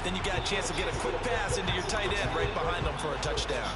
then you got a chance to get a quick pass into your tight end right behind them for a touchdown.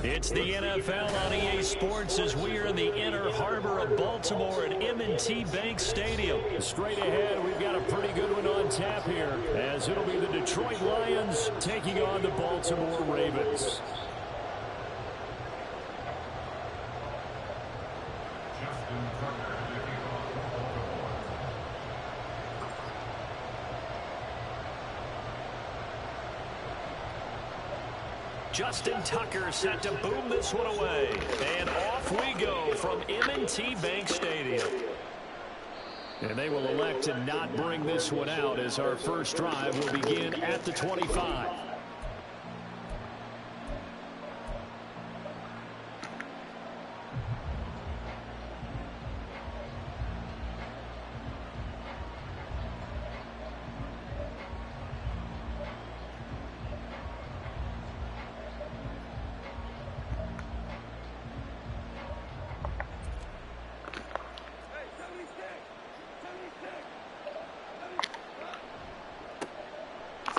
It's the NFL on EA Sports as we are in the inner harbor of Baltimore at M&T Bank Stadium. Straight ahead, we've got a pretty good one on tap here, as it'll be the Detroit Lions taking on the Baltimore Ravens. Justin Tucker set to boom this one away. And off we go from M&T Bank Stadium. And they will elect to not bring this one out as our first drive will begin at the 25.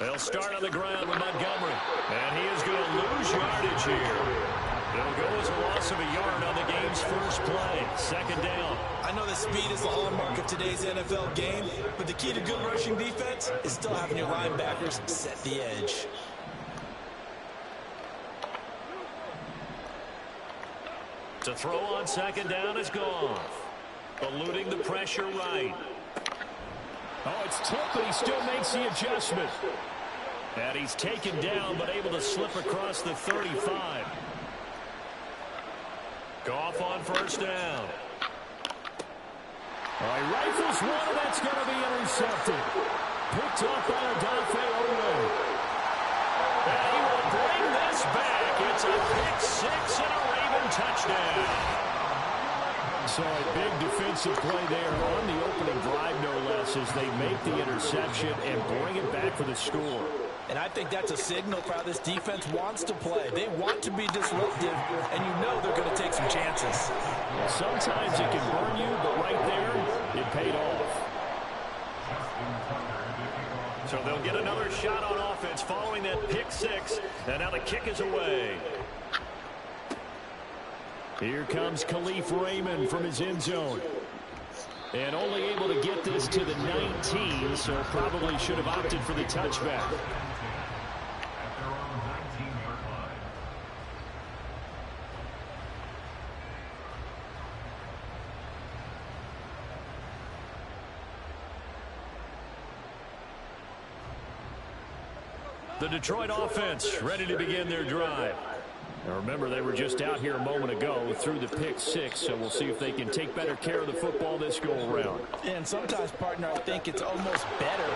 They'll start on the ground with Montgomery. And he is going to lose yardage here. It'll go as a loss of a yard on the game's first play. Second down. I know that speed is the hallmark of today's NFL game, but the key to good rushing defense is still having your linebackers set the edge. To throw on second down is Goff. Eluding the pressure right. Oh, it's tipped, but he still makes the adjustment. And he's taken down, but able to slip across the 35. Goff on first down. All right, rifles one, and that's going to be intercepted. Picked off by Odafe Oweh. And he will bring this back. It's a pick six and a Raven touchdown. So a big defensive play there on the opening drive, no less, as they make the interception and bring it back for the score. And I think that's a signal for how this defense wants to play. They want to be disruptive, and you know they're going to take some chances. Sometimes it can burn you, but right there, it paid off. So they'll get another shot on offense following that pick six, and now the kick is away. Here comes Khalif Raymond from his end zone. And only able to get this to the 19, so probably should have opted for the touchback. The Detroit offense ready to begin their drive. Now remember, they were just out here a moment ago through the pick six, so we'll see if they can take better care of the football this go-around. And sometimes, partner, I think it's almost better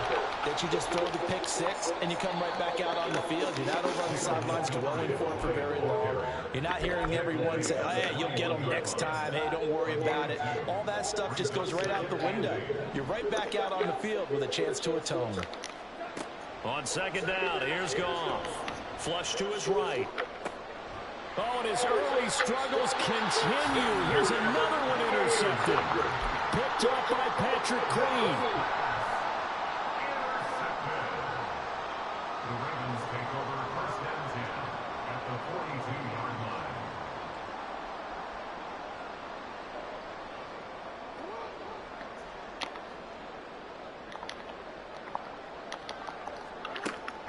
that you just throw the pick six and you come right back out on the field. You're not over on the sidelines dwelling for it for very long. You're not hearing everyone say, hey, you'll get them next time. Hey, don't worry about it. All that stuff just goes right out the window. You're right back out on the field with a chance to atone. On second down, here's Goff. Flush to his right. Oh, and his early struggles continue. Here's another one intercepted. Picked up by Patrick Queen. The Ravens take over first and 10 at the 42-yard line.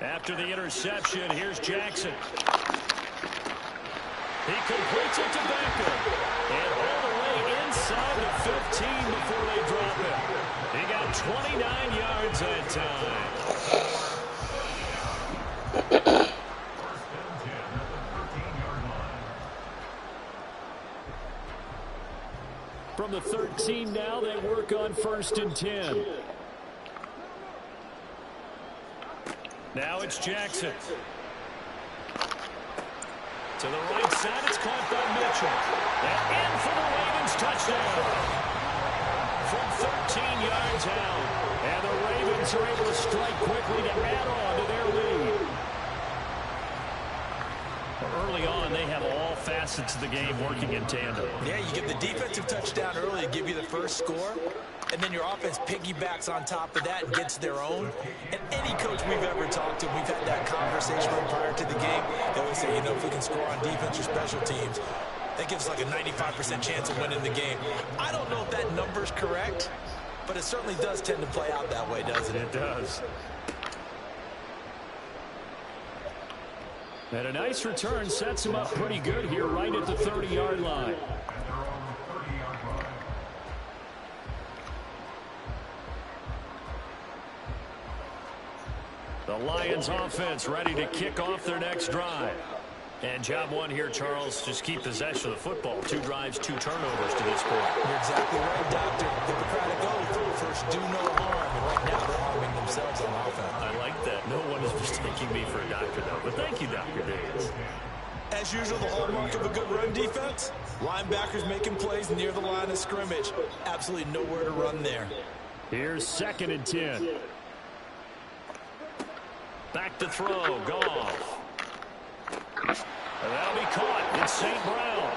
After the interception, here's Jackson. He completes it to Beckham. And all the way inside the 15 before they drop it. He got 29 yards that time. From the 13 now, they work on 1st and 10. Now it's Jackson. To the right side, it's caught by Mitchell. And in for the Ravens touchdown. From 13 yards out. And the Ravens are able to strike quickly to add on to their lead. Early on, they have all facets of the game working in tandem. Yeah, you get the defensive touchdown early to give you the first score, and then your offense piggybacks on top of that and gets their own. And any coach we've ever talked to, we've had that conversation right prior to the game. They always say, you know, if we can score on defense or special teams, that gives like a 95% chance of winning the game. I don't know if that number's correct, but it certainly does tend to play out that way, doesn't it? It does. And a nice return sets him up pretty good here right at the 30-yard line. The Lions offense ready to kick off their next drive. And job one here, Charles, just keep possession of the football. 2 drives, 2 turnovers to this point. You're exactly right, Doctor. Hippocratic oath, first do no harm. And right now they're harming themselves on offense. I like that. No one is mistaking me for a doctor, though. But thank you, Dr. Davis. As usual, the hallmark of a good run defense, linebackers making plays near the line of scrimmage. Absolutely nowhere to run there. Here's 2nd and 10. Back to throw. Goff. And that'll be caught. It's St. Brown.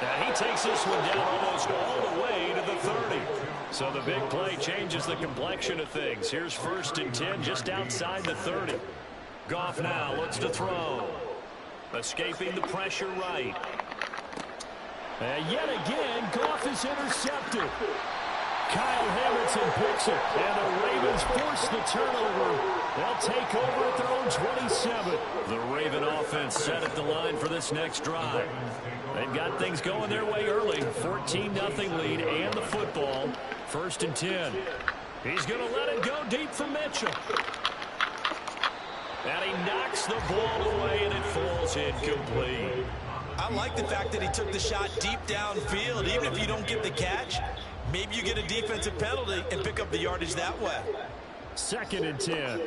And he takes this one down almost all the way to the 30. So the big play changes the complexion of things. Here's 1st and 10 just outside the 30. Goff now looks to throw. Escaping the pressure right. And yet again, Goff is intercepted. Kyle Hamilton picks it. And the Ravens force the turnover. They'll take over at their own 27. The Raven offense set at the line for this next drive. They've got things going their way early. 14-0 lead and the football. 1st and 10. He's going to let it go deep for Mitchell. And he knocks the ball away, and it falls incomplete. I like the fact that he took the shot deep downfield. Even if you don't get the catch, maybe you get a defensive penalty and pick up the yardage that way. 2nd and 10.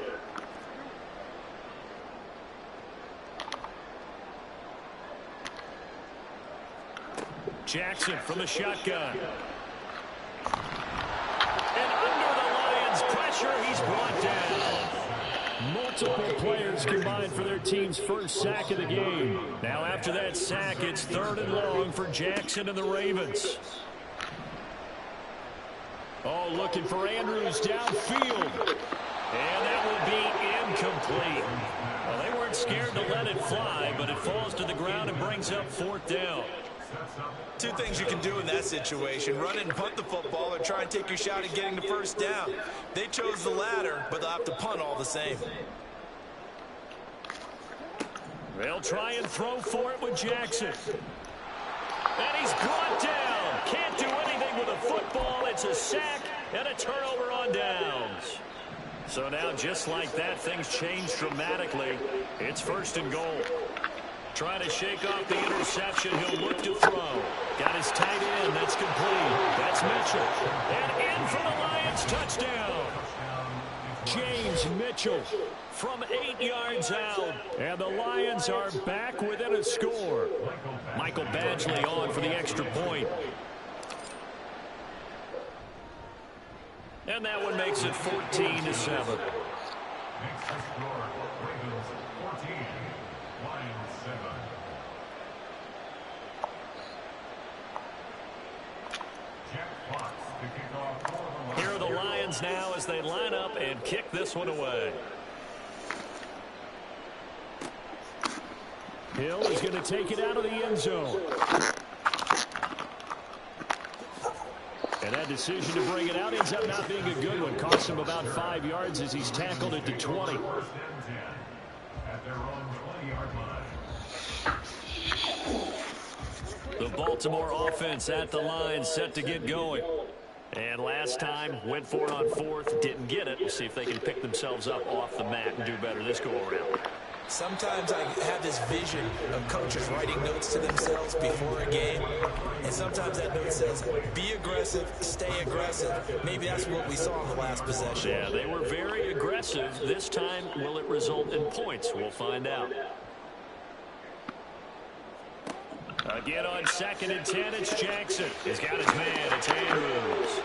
Jackson from the shotgun. And under the Lions' pressure, he's brought down. Multiple players combined for their team's first sack of the game. Now after that sack, it's 3rd and long for Jackson and the Ravens. Oh, looking for Andrews downfield. And that will be incomplete. Well, they weren't scared to let it fly, but it falls to the ground and brings up 4th down. 2 things you can do in that situation. Run it and punt the football or try and take your shot at getting the 1st down. They chose the latter, but they'll have to punt all the same. They'll try and throw for it with Jackson. And he's brought down. Can't do anything with a football. It's a sack and a turnover on downs. So now just like that, things change dramatically. It's 1st and goal. Trying to shake off the interception. He'll look to throw. Got his tight end. That's complete. That's Mitchell. And in for the Lions touchdown. James Mitchell from 8 yards out. And the Lions are back within a score. Michael Badgley on for the extra point. And that one makes it 14-7. Here are the Lions now as they line up and kick this one away. Hill is going to take it out of the end zone. And that decision to bring it out ends up not being a good one. Cost him about 5 yards as he's tackled it to 20. The Baltimore offense at the line, set to get going. And last time, went for it on fourth, didn't get it. We'll see if they can pick themselves up off the mat and do better this go-around. Sometimes I have this vision of coaches writing notes to themselves before a game, and sometimes that note says, be aggressive, stay aggressive. Maybe that's what we saw in the last possession. Yeah, they were very aggressive. This time, will it result in points? We'll find out. Again on 2nd and 10, it's Jackson. He's got his man, it's Andrews.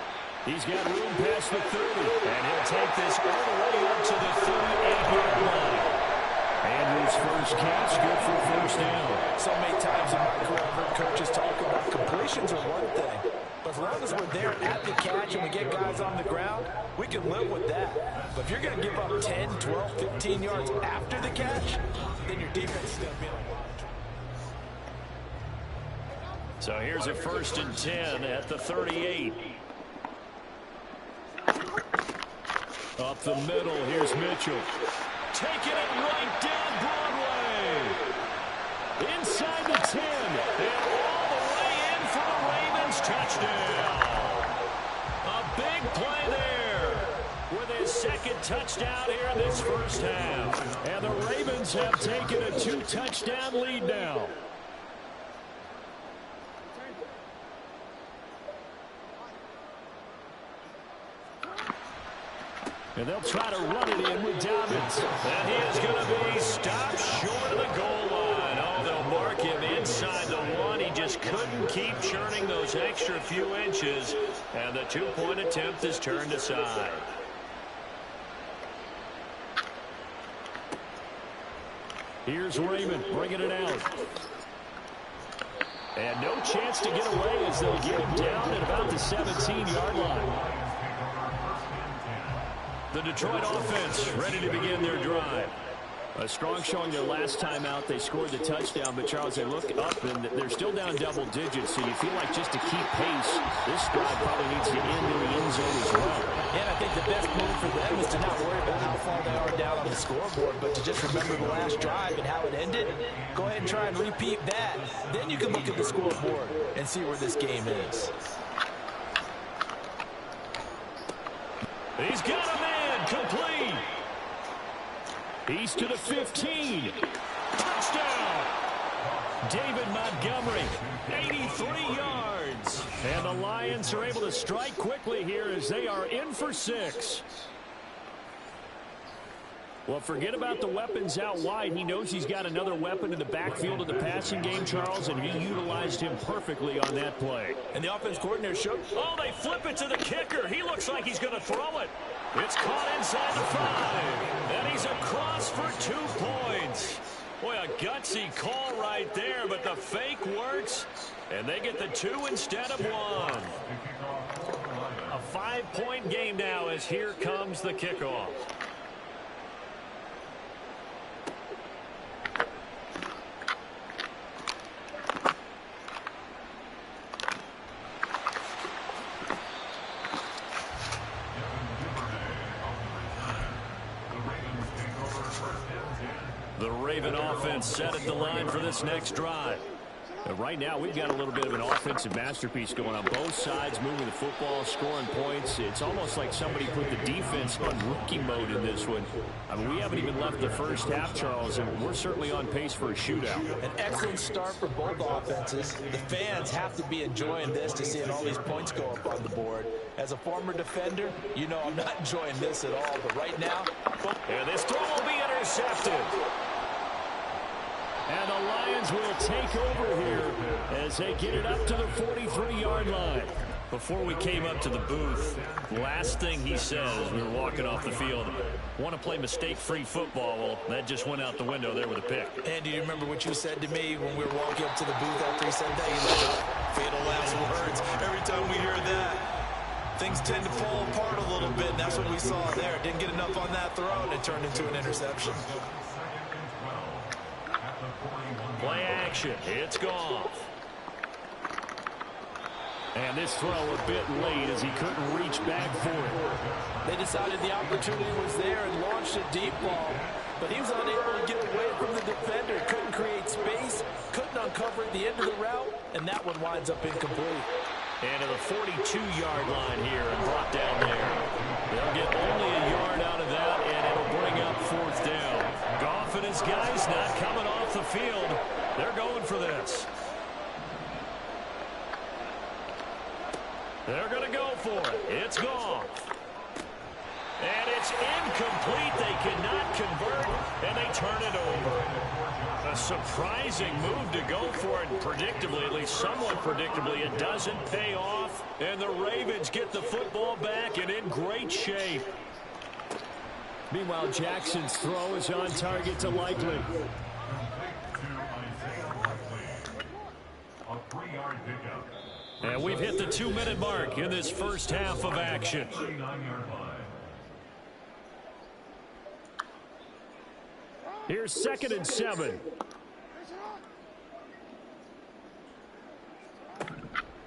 He's got room past the 30, and he'll take this all the way up to the 38-yard line. Andrews' first catch, good for a first down. So many times in my career, I've heard coaches talk about completions are one thing. But as long as we're there at the catch and we get guys on the ground, we can live with that. But if you're going to give up 10, 12, 15 yards after the catch, then your defense is going to be on watch. So here's a 1st and 10 at the 38. Up the middle, here's Mitchell. Taking it right down Broadway. Inside the 10. And all the way in for the Ravens touchdown. A big play there with his 2nd touchdown here in this first half. And the Ravens have taken a 2-touchdown lead now. And they'll try to run it in with Dobbins. And he is going to be stopped short of the goal line. Oh, they'll mark him inside the 1. He just couldn't keep churning those extra few inches. And the 2-point attempt is turned aside. Here's Raymond bringing it out. And no chance to get away as they'll get him down at about the 17-yard line. The Detroit offense ready to begin their drive. A strong showing their last time out. They scored the touchdown, but Charles, they look up and they're still down double digits, so you feel like just to keep pace, this drive probably needs to end in the end zone as well. And I think the best move for them is to not worry about how far they are down on the scoreboard, but to just remember the last drive and how it ended. Go ahead and try and repeat that. Then you can look at the scoreboard and see where this game is. He's got a man complete. He's to the 15. Touchdown. David Montgomery, 83 yards. And the Lions are able to strike quickly here as they are in for 6. Well, forget about the weapons out wide. He knows he's got another weapon in the backfield of the passing game, Charles, and he utilized him perfectly on that play. And the offense coordinator shook. Oh, they flip it to the kicker. He looks like he's going to throw it. It's caught inside the 5. And he's across for 2 points. Boy, a gutsy call right there, but the fake works. And they get the 2 instead of 1. A 5-point game now as here comes the kickoff. The Raven offense set at the line for this next drive. Right now, we've got a little bit of an offensive masterpiece going on both sides, moving the football, scoring points. It's almost like somebody put the defense on rookie mode in this one. I mean, we haven't even left the first half, Charles, and we're certainly on pace for a shootout. An excellent start for both offenses. The fans have to be enjoying this to seeing all these points go up on the board. As a former defender, you know I'm not enjoying this at all, but right now... And this throw will be intercepted. And the Lions will take over here as they get it up to the 43-yard line. Before we came up to the booth, last thing he said as we were walking off the field, want to play mistake-free football. Well, that just went out the window there with a pick. And do you remember what you said to me when we were walking up to the booth after he said that? You know, fatal last words. Every time we hear that, things tend to fall apart a little bit. And that's what we saw there. Didn't get enough on that throw, and it turned into an interception. Play action. It's Goff. And this throw a bit late as he couldn't reach back for it. They decided the opportunity was there and launched a deep ball, but he was unable to get away from the defender. Couldn't create space, couldn't uncover at the end of the route, and that one winds up incomplete. And to the 42-yard line here and brought down there. They'll get only a yard out of that, and it'll bring up fourth down. Goff and his guys not coming off the field. They're going for this. They're going to go for it. It's Goff. And it's incomplete. They cannot convert, and they turn it over. A surprising move to go for it. Predictably, at least somewhat predictably, it doesn't pay off. And the Ravens get the football back and in great shape. Meanwhile, Jackson's throw is on target to Likely. And we've hit the 2-minute mark in this first half of action. Here's 2nd and 7.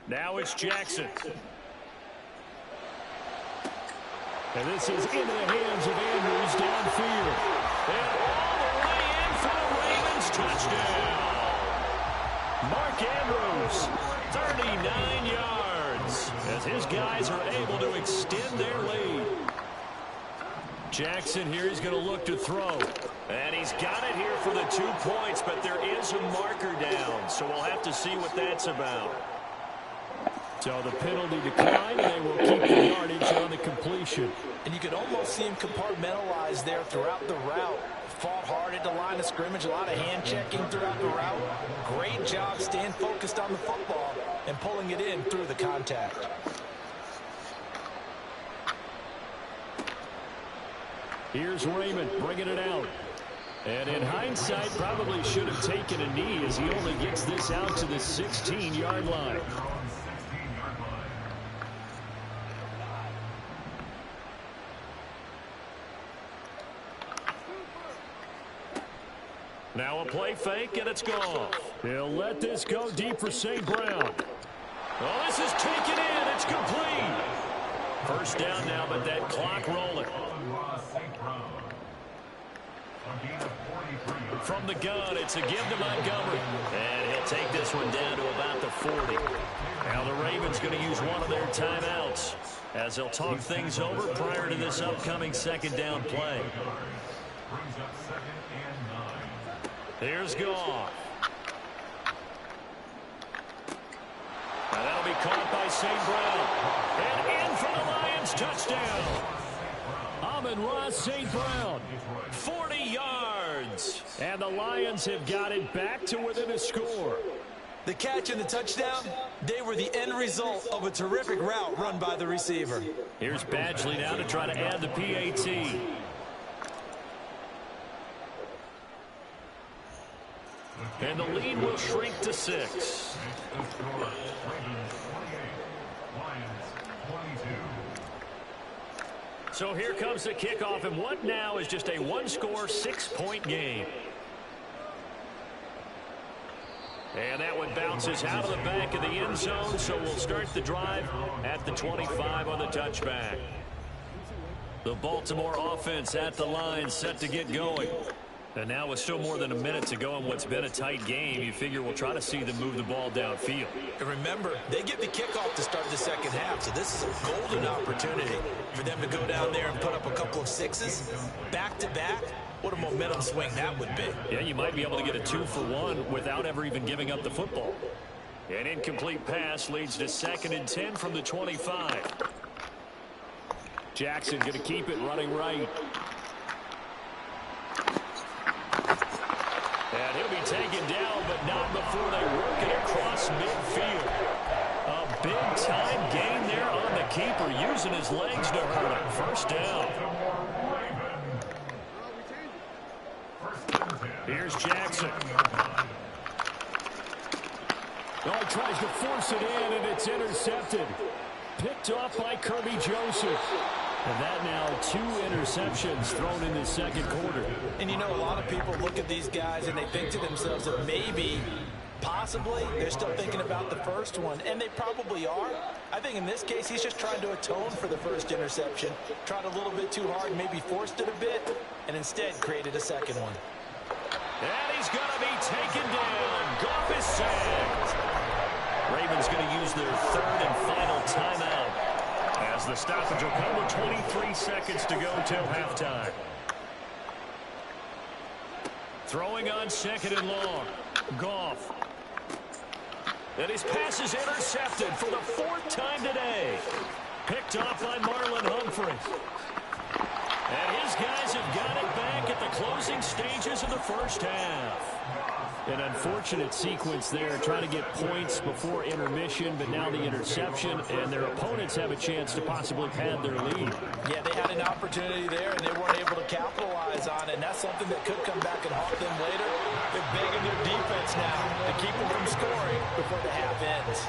Now it's Jackson. And this is into the hands of Andrews downfield. And all the way in for the Ravens touchdown. Mark Andrews, 39 yards, as his guys are able to extend their lead. Jackson here is going to look to throw. And he's got it here for the 2 points, but there is a marker down, so we'll have to see what that's about. So the penalty declined, and they will keep the yardage on the completion. And you could almost see him compartmentalize there throughout the route. Fought hard at the line of scrimmage, a lot of hand checking throughout the route. Great job staying focused on the football and pulling it in through the contact. Here's Raymond bringing it out. And in hindsight, probably should have taken a knee as he only gets this out to the 16-yard line. Now a play fake, and it's gone. He'll let this go deep for St. Brown. Well, this is taken in. It's complete. First down now, but that clock rolling. From the gun, it's a give to Montgomery. And he'll take this one down to about the 40. Now the Ravens going to use one of their timeouts as they'll talk things over prior to this upcoming second down play. Here's Goff. Now that'll be caught by St. Brown. And in for the Lions, touchdown. Amon-Ra St. Brown. 40 yards. And the Lions have got it back to within a score. The catch and the touchdown, they were the end result of a terrific route run by the receiver. Here's Badgley now to try to add the PAT. And the lead will shrink to 6. So here comes the kickoff, and what now is just a one-score, 6-point game. And that one bounces out of the back of the end zone, so we'll start the drive at the 25 on the touchback. The Baltimore offense at the line, set to get going. And now with still more than a minute to go in what's been a tight game, you figure we'll try to see them move the ball downfield. And remember, they get the kickoff to start the second half, so this is a golden opportunity for them to go down there and put up a couple of sixes back-to-back. What a momentum swing that would be. Yeah, you might be able to get a 2-for-1 without ever even giving up the football. An incomplete pass leads to 2nd and 10 from the 25. Jackson going to keep it running right. And he'll be taken down, but not before they work it across midfield. A big-time gain there on the keeper, using his legs to hurt him. First down. Here's Jackson. Oh, he tries to force it in, and it's intercepted. Picked off by Kirby Joseph. And that now 2 interceptions thrown in the second quarter. And you know, a lot of people look at these guys and they think to themselves that maybe Possibly. They're still thinking about the first one, and they probably are. I think in this case, he's just trying to atone for the first interception. Tried a little bit too hard, maybe forced it a bit, and instead created a second one. And he's going to be taken down. Goff is sacked. Ravens going to use their third and final timeout, as the stoppage will come with 23 seconds to go till halftime. Throwing on second and long. Goff. And his pass is intercepted for the fourth time today. Picked off by Marlon Humphrey. And his guys have got it back at the closing stages of the first half. An unfortunate sequence there, trying to get points before intermission, but now the interception, and their opponents have a chance to possibly pad their lead. Yeah, they had an opportunity there, and they weren't able to capitalize on it, and that's something that could come back and haunt them later. They're begging their defense now to keep them from scoring before the half ends.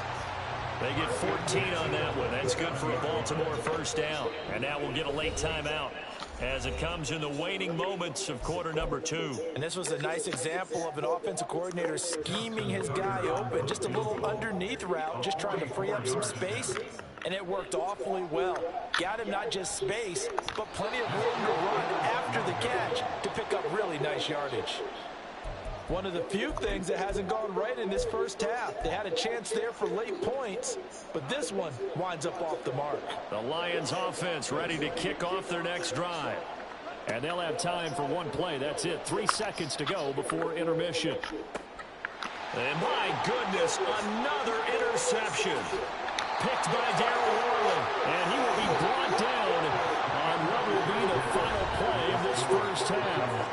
They get 14 on that one. That's good for a Baltimore first down. And now we'll get a late timeout as it comes in the waning moments of quarter number 2. And this was a nice example of an offensive coordinator scheming his guy open. Just a little underneath route, just trying to free up some space, and it worked awfully well. Got him not just space, but plenty of room to run after the catch to pick up really nice yardage. One of the few things that hasn't gone right in this first half. They had a chance there for late points, but this one winds up off the mark. The Lions offense ready to kick off their next drive. And they'll have time for one play. That's it. 3 seconds to go before intermission. And my goodness, another interception. Picked by Darryl Worley. And he will be brought down on what will be the final play of this first half.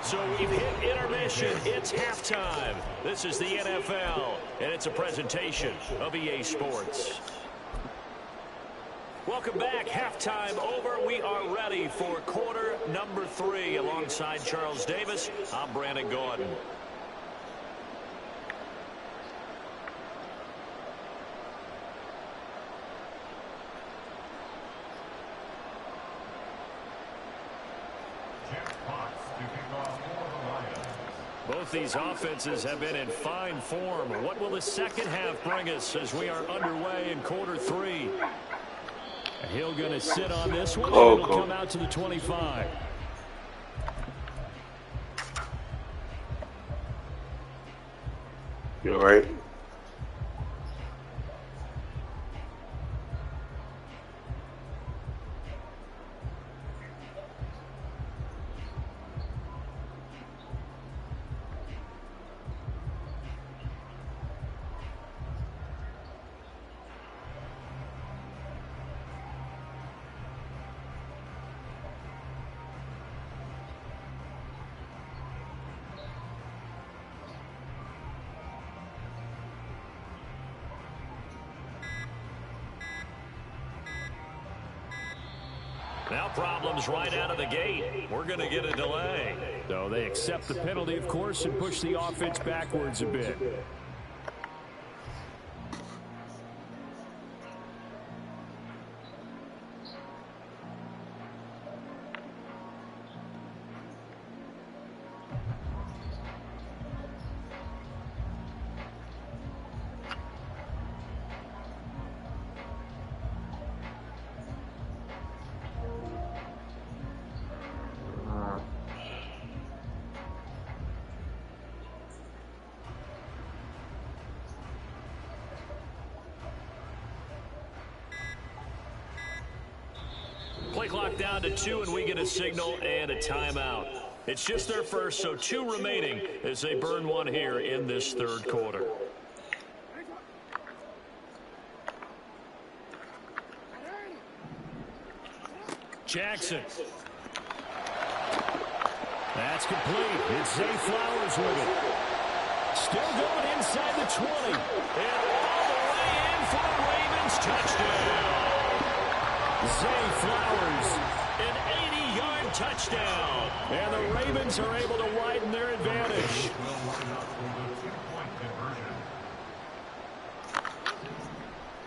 So we've hit intermission. It's halftime. This is the NFL, and it's a presentation of EA Sports. Welcome back. Halftime over. We are ready for quarter number 3. Alongside Charles Davis, I'm Brandon Gordon. Both these offenses have been in fine form. What will the second half bring us as we are underway in quarter 3? Hill going to sit on this one. And it'll come out to the 25. You all right? Now problems right out of the gate. We're going to get a delay. So they accept the penalty, of course, and push the offense backwards a bit. Play clock down to 2, and we get a signal and a timeout. It's just their first, so 2 remaining as they burn one here in this third quarter. Jackson. That's complete. It's Zay Flowers with it. Still going inside the 20. And all the way in for the Ravens touchdown. Zay Flowers. An 80-yard touchdown. And the Ravens are able to widen their advantage.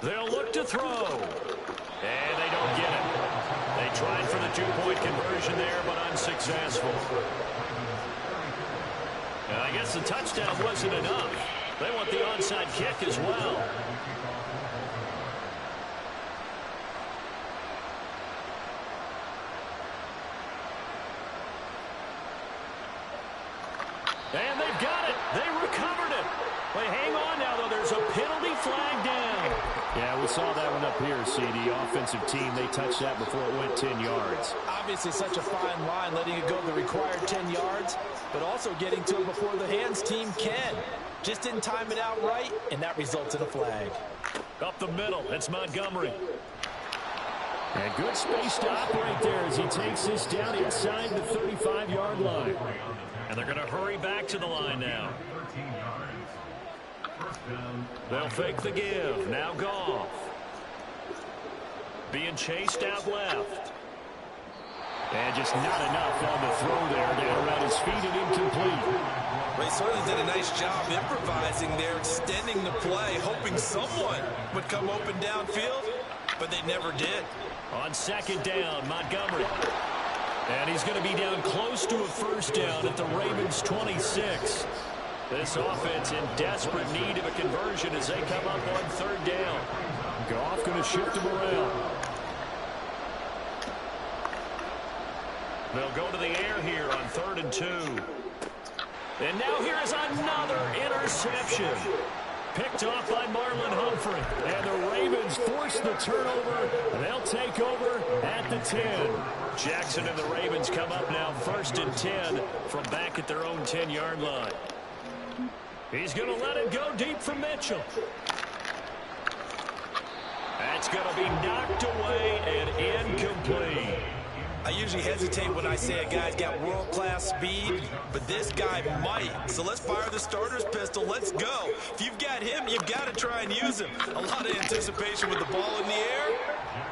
They'll look to throw. And they don't get it. They tried for the 2-point conversion there, but unsuccessful. And I guess the touchdown wasn't enough. They want the onside kick as well. And they've got it. They recovered it. Wait, hang on now, though. There's a penalty flag down. Yeah, we saw that one up here, CD. Offensive team, they touched that before it went 10 yards. Obviously such a fine line, letting it go the required 10 yards, but also getting to it before the hands team can. Just didn't time it out right, and that results in a flag. Up the middle, it's Montgomery. And good space to operate there as he takes this down inside the 35-yard line. And they're going to hurry back to the line now. They'll fake the give. Now Goff. Being chased out left. And just not enough on the throw there. Down around his feet and incomplete. They certainly did a nice job improvising there, extending the play, hoping someone would come open downfield, but they never did. On second down, Montgomery. And he's going to be down close to a first down at the Ravens' 26. This offense in desperate need of a conversion as they come up on third down. Goff going to shift him around. They'll go to the air here on 3rd and 2. And now here is another interception. Picked off by Marlon Humphrey. And the Ravens force the turnover. They'll take over at the 10. Jackson and the Ravens come up now 1st and 10 from back at their own 10-yard line. He's going to let it go deep from Mitchell. That's going to be knocked away and incomplete. I usually hesitate when I say a guy's got world-class speed, but this guy might. So let's fire the starter's pistol. Let's go. If you've got him, you've got to try and use him. A lot of anticipation with the ball in the air,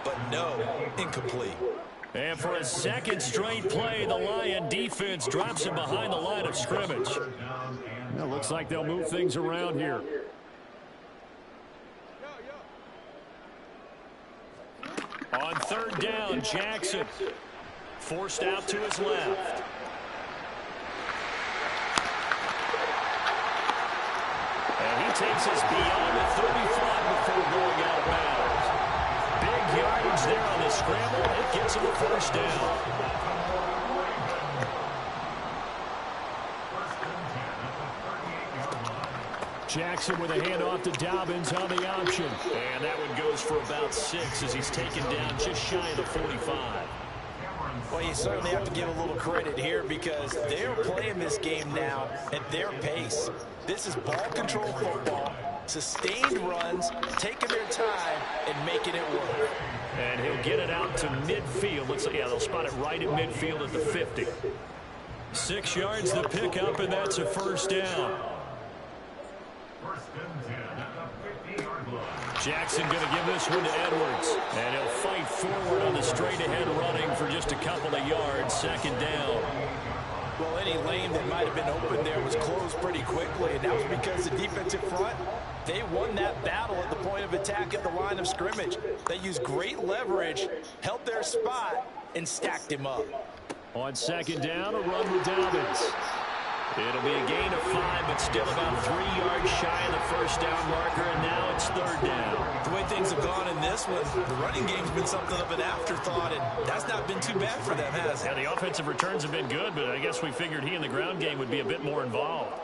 but no, incomplete. And for a second straight play, the Lion defense drops him behind the line of scrimmage. It looks like they'll move things around here. On third down, Jackson forced out to his left. And he takes us beyond the 35 before going out of bounds. Big yardage there on the scramble. It gets him a first down. Jackson with a handoff to Dobbins on the option. And that one goes for about 6 as he's taken down just shy of the 45. Well, you certainly have to give a little credit here because they're playing this game now at their pace. This is ball control football, sustained runs, taking their time and making it work. And he'll get it out to midfield. Looks like, yeah, they'll spot it right at midfield at the 50. 6 yards the pickup, and that's a first down. Jackson going to give this one to Edwards. And he'll fight forward on the straight-ahead running for just a couple of yards. Second down. Well, any lane that might have been open there was closed pretty quickly, and that was because the defensive front, they won that battle at the point of attack at the line of scrimmage. They used great leverage, held their spot, and stacked him up. On second down, a run with Dobbins. It'll be a gain of 5, but still about 3 yards shy of the first down marker, and now it's third down. The way things have gone in this one, the running game's been something of an afterthought, and that's not been too bad for them, has it? Yeah, the offensive returns have been good, but I guess we figured he in the ground game would be a bit more involved.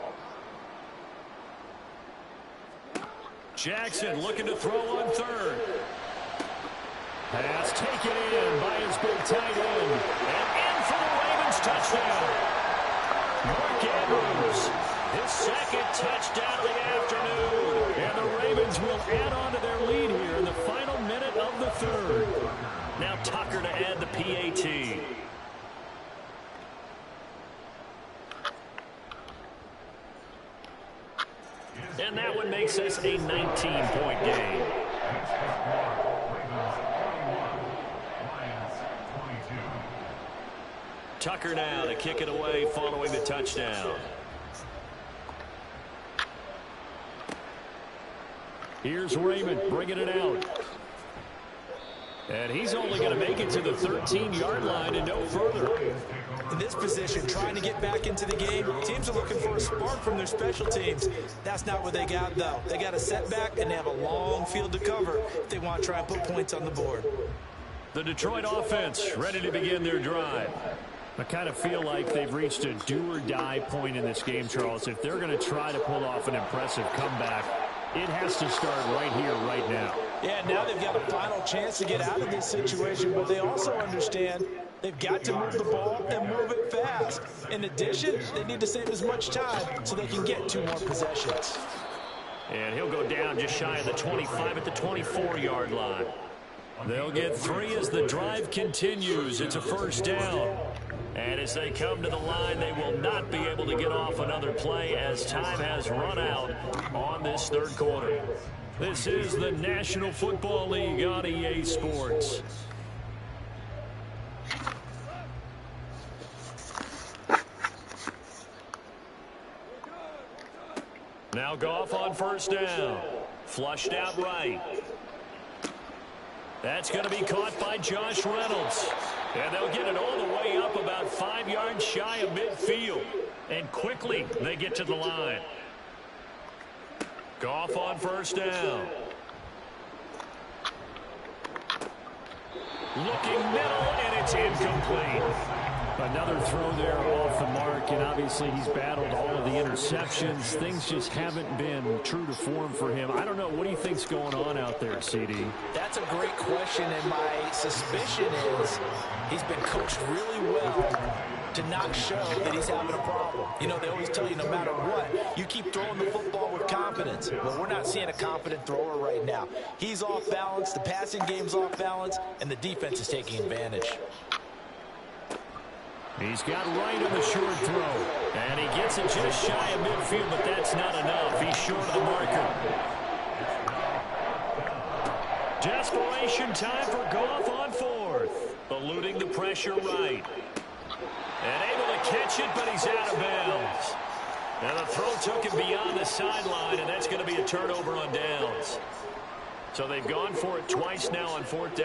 Jackson looking to throw on third. Pass taken in by his big tight end. And in for the Ravens touchdown. Mark Andrews, his second touchdown of the afternoon. And the Ravens will add on to their lead here in the final minute of the third. Now Tucker to add the PAT. And that one makes this a 19-point game. Tucker now to kick it away following the touchdown. Here's Raymond bringing it out. And he's only going to make it to the 13-yard line and no further. In this position, trying to get back into the game, teams are looking for a spark from their special teams. That's not what they got, though. They got a setback, and they have a long field to cover if they want to try and put points on the board. The Detroit offense ready to begin their drive. I kind of feel like they've reached a do-or-die point in this game, Charles. If they're going to try to pull off an impressive comeback, it has to start right here, right now. Yeah, now they've got a final chance to get out of this situation, but they also understand they've got to move the ball and move it fast. In addition, they need to save as much time so they can get 2 more possessions. And he'll go down just shy of the 25 at the 24-yard line. They'll get 3 as the drive continues. It's a first down. And as they come to the line, they will not be able to get off another play as time has run out on this third quarter. This is the National Football League on EA Sports. Now Goff on first down. Flushed out right. That's going to be caught by Josh Reynolds. And they'll get it all the way up about 5 yards shy of midfield. And quickly they get to the line. Goff on first down. Looking middle, and it's incomplete. Another throw there off the mark, and obviously he's battled all of the interceptions. Things just haven't been true to form for him. I don't know. What do you think's going on out there, CD? That's a great question, and my suspicion is he's been coached really well to not show that he's having a problem. You know, they always tell you no matter what, you keep throwing the football with confidence. Well, we're not seeing a confident thrower right now. He's off balance, the passing game's off balance, and the defense is taking advantage. He's got right on the short throw. And he gets it just shy of midfield, but that's not enough. He's short of the marker. Desperation time for Goff on fourth. Eluding the pressure right. And able to catch it, but he's out of bounds. And the throw took him beyond the sideline, and that's going to be a turnover on downs. So they've gone for it twice now on fourth down.